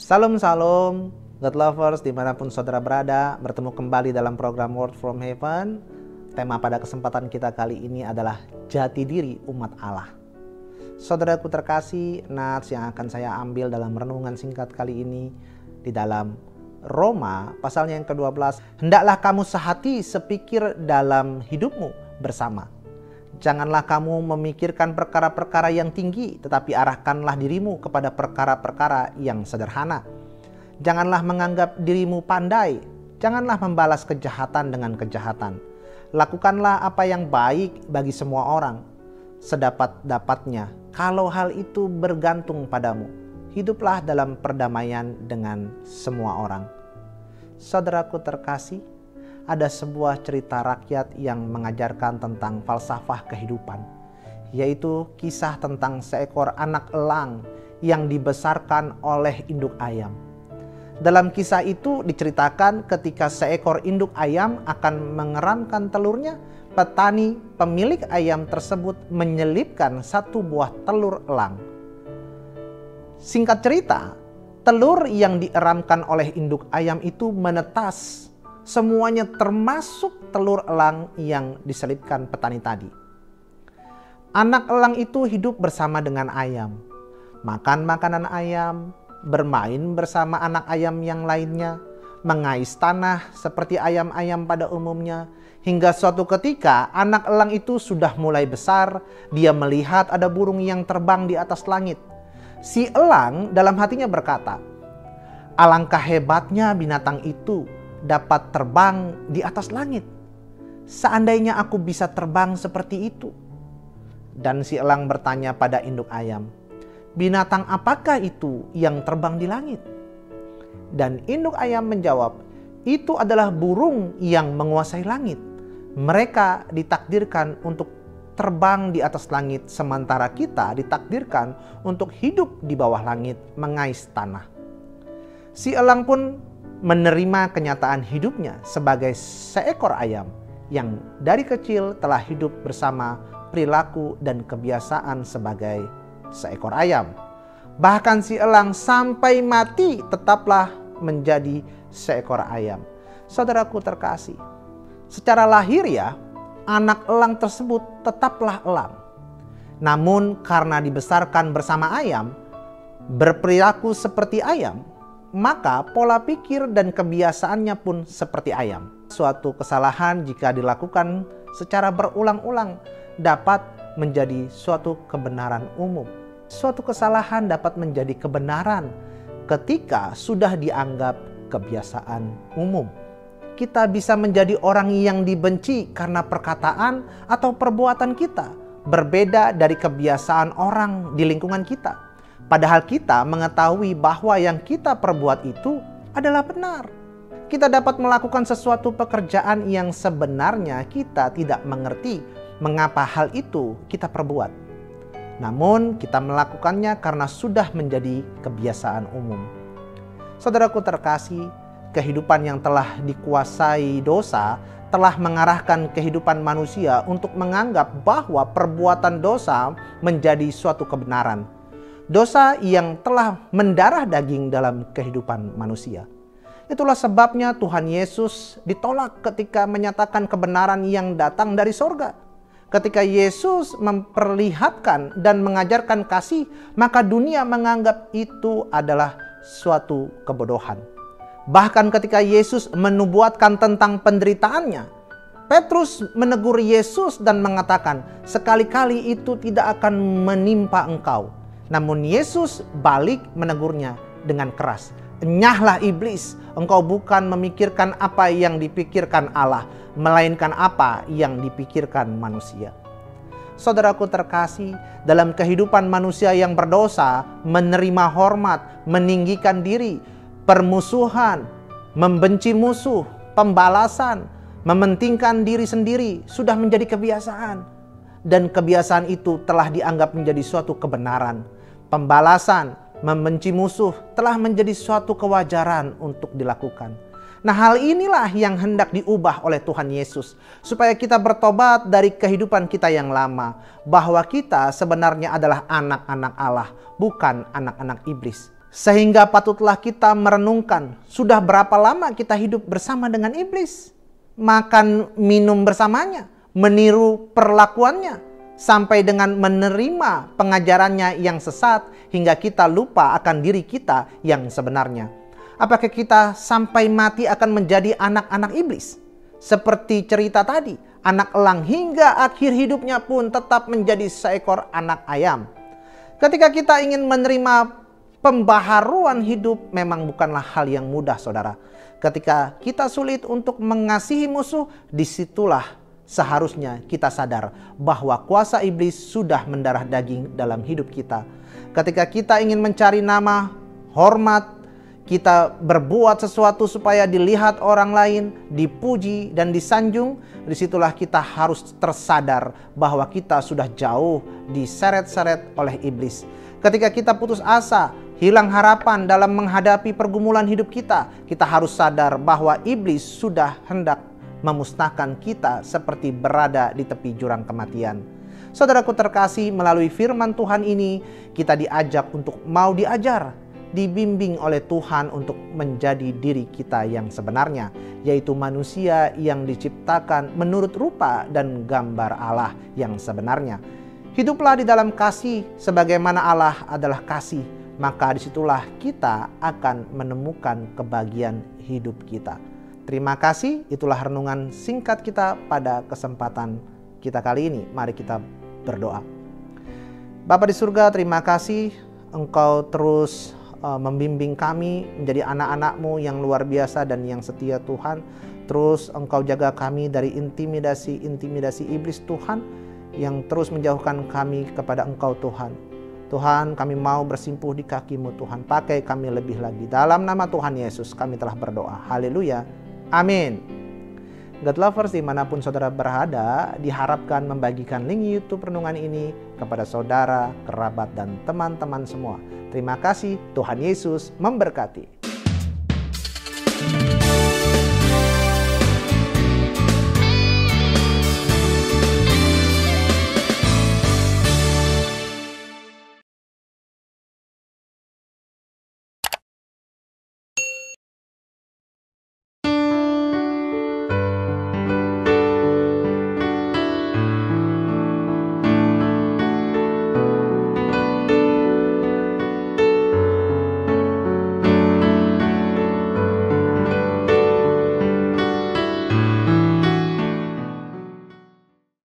Salam salam, God lovers dimanapun saudara berada, bertemu kembali dalam program Word from Heaven. Tema pada kesempatan kita kali ini adalah jati diri umat Allah. Saudaraku terkasih, nats yang akan saya ambil dalam renungan singkat kali ini di dalam Roma pasalnya yang ke-12. Hendaklah kamu sehati sepikir dalam hidupmu bersama. Janganlah kamu memikirkan perkara-perkara yang tinggi, tetapi arahkanlah dirimu kepada perkara-perkara yang sederhana. Janganlah menganggap dirimu pandai, janganlah membalas kejahatan dengan kejahatan. Lakukanlah apa yang baik bagi semua orang, sedapat-dapatnya. Kalau hal itu bergantung padamu, hiduplah dalam perdamaian dengan semua orang. Saudaraku terkasih, ada sebuah cerita rakyat yang mengajarkan tentang falsafah kehidupan, yaitu kisah tentang seekor anak elang yang dibesarkan oleh induk ayam. Dalam kisah itu diceritakan ketika seekor induk ayam akan mengeramkan telurnya, petani pemilik ayam tersebut menyelipkan satu buah telur elang. Singkat cerita, telur yang dieramkan oleh induk ayam itu menetas. Semuanya termasuk telur elang yang diselipkan petani tadi. Anak elang itu hidup bersama dengan ayam, makan makanan ayam, bermain bersama anak ayam yang lainnya, mengais tanah seperti ayam-ayam pada umumnya. Hingga suatu ketika anak elang itu sudah mulai besar, dia melihat ada burung yang terbang di atas langit. Si elang dalam hatinya berkata, "Alangkah hebatnya binatang itu dapat terbang di atas langit. Seandainya aku bisa terbang seperti itu." Dan si elang bertanya pada induk ayam, "Binatang apakah itu yang terbang di langit?" Dan induk ayam menjawab, "Itu adalah burung yang menguasai langit. Mereka ditakdirkan untuk terbang di atas langit, sementara kita ditakdirkan untuk hidup di bawah langit, mengais tanah." Si elang pun menerima kenyataan hidupnya sebagai seekor ayam yang dari kecil telah hidup bersama perilaku dan kebiasaan sebagai seekor ayam. Bahkan si elang sampai mati tetaplah menjadi seekor ayam. Saudaraku terkasih, secara lahiriah anak elang tersebut tetaplah elang. Namun karena dibesarkan bersama ayam, berperilaku seperti ayam, maka pola pikir dan kebiasaannya pun seperti ayam. Suatu kesalahan jika dilakukan secara berulang-ulang dapat menjadi suatu kebenaran umum. Suatu kesalahan dapat menjadi kebenaran ketika sudah dianggap kebiasaan umum. Kita bisa menjadi orang yang dibenci karena perkataan atau perbuatan kita berbeda dari kebiasaan orang di lingkungan kita. Padahal kita mengetahui bahwa yang kita perbuat itu adalah benar. Kita dapat melakukan sesuatu pekerjaan yang sebenarnya kita tidak mengerti mengapa hal itu kita perbuat. Namun kita melakukannya karena sudah menjadi kebiasaan umum. Saudaraku terkasih, kehidupan yang telah dikuasai dosa telah mengarahkan kehidupan manusia untuk menganggap bahwa perbuatan dosa menjadi suatu kebenaran. Dosa yang telah mendarah daging dalam kehidupan manusia. Itulah sebabnya Tuhan Yesus ditolak ketika menyatakan kebenaran yang datang dari sorga. Ketika Yesus memperlihatkan dan mengajarkan kasih, maka dunia menganggap itu adalah suatu kebodohan. Bahkan ketika Yesus menubuatkan tentang penderitaannya, Petrus menegur Yesus dan mengatakan, "Sekali-kali itu tidak akan menimpa engkau." Namun Yesus balik menegurnya dengan keras. "Enyahlah iblis, engkau bukan memikirkan apa yang dipikirkan Allah, melainkan apa yang dipikirkan manusia." Saudaraku terkasih, dalam kehidupan manusia yang berdosa, menerima hormat, meninggikan diri, permusuhan, membenci musuh, pembalasan, mementingkan diri sendiri sudah menjadi kebiasaan. Dan kebiasaan itu telah dianggap menjadi suatu kebenaran. Pembalasan, membenci musuh telah menjadi suatu kewajaran untuk dilakukan. Nah, hal inilah yang hendak diubah oleh Tuhan Yesus, supaya kita bertobat dari kehidupan kita yang lama, bahwa kita sebenarnya adalah anak-anak Allah, bukan anak-anak iblis. Sehingga patutlah kita merenungkan, sudah berapa lama kita hidup bersama dengan iblis? Makan minum bersamanya, meniru perlakuannya, sampai dengan menerima pengajarannya yang sesat hingga kita lupa akan diri kita yang sebenarnya. Apakah kita sampai mati akan menjadi anak-anak iblis? Seperti cerita tadi, anak elang hingga akhir hidupnya pun tetap menjadi seekor anak ayam. Ketika kita ingin menerima pembaharuan hidup memang bukanlah hal yang mudah, saudara. Ketika kita sulit untuk mengasihi musuh, disitulah seharusnya kita sadar bahwa kuasa iblis sudah mendarah daging dalam hidup kita. Ketika kita ingin mencari nama, hormat, kita berbuat sesuatu supaya dilihat orang lain, dipuji dan disanjung, disitulah kita harus tersadar bahwa kita sudah jauh diseret-seret oleh iblis. Ketika kita putus asa, hilang harapan dalam menghadapi pergumulan hidup kita, kita harus sadar bahwa iblis sudah hendak memusnahkan kita seperti berada di tepi jurang kematian. Saudaraku terkasih, melalui firman Tuhan ini kita diajak untuk mau diajar, dibimbing oleh Tuhan untuk menjadi diri kita yang sebenarnya, yaitu manusia yang diciptakan menurut rupa dan gambar Allah yang sebenarnya. Hiduplah di dalam kasih sebagaimana Allah adalah kasih, maka disitulah kita akan menemukan kebahagiaan hidup kita. Terima kasih, itulah renungan singkat kita pada kesempatan kita kali ini. Mari kita berdoa. Bapa di surga, terima kasih Engkau terus membimbing kami menjadi anak-anak-Mu yang luar biasa dan yang setia Tuhan. Terus Engkau jaga kami dari intimidasi iblis Tuhan, yang terus menjauhkan kami kepada Engkau Tuhan. Tuhan, kami mau bersimpuh di kaki-Mu Tuhan. Pakai kami lebih lagi. Dalam nama Tuhan Yesus kami telah berdoa. Haleluya. Amin. God lovers, dimanapun saudara berada, diharapkan membagikan link YouTube renungan ini kepada saudara, kerabat, dan teman-teman semua. Terima kasih, Tuhan Yesus memberkati.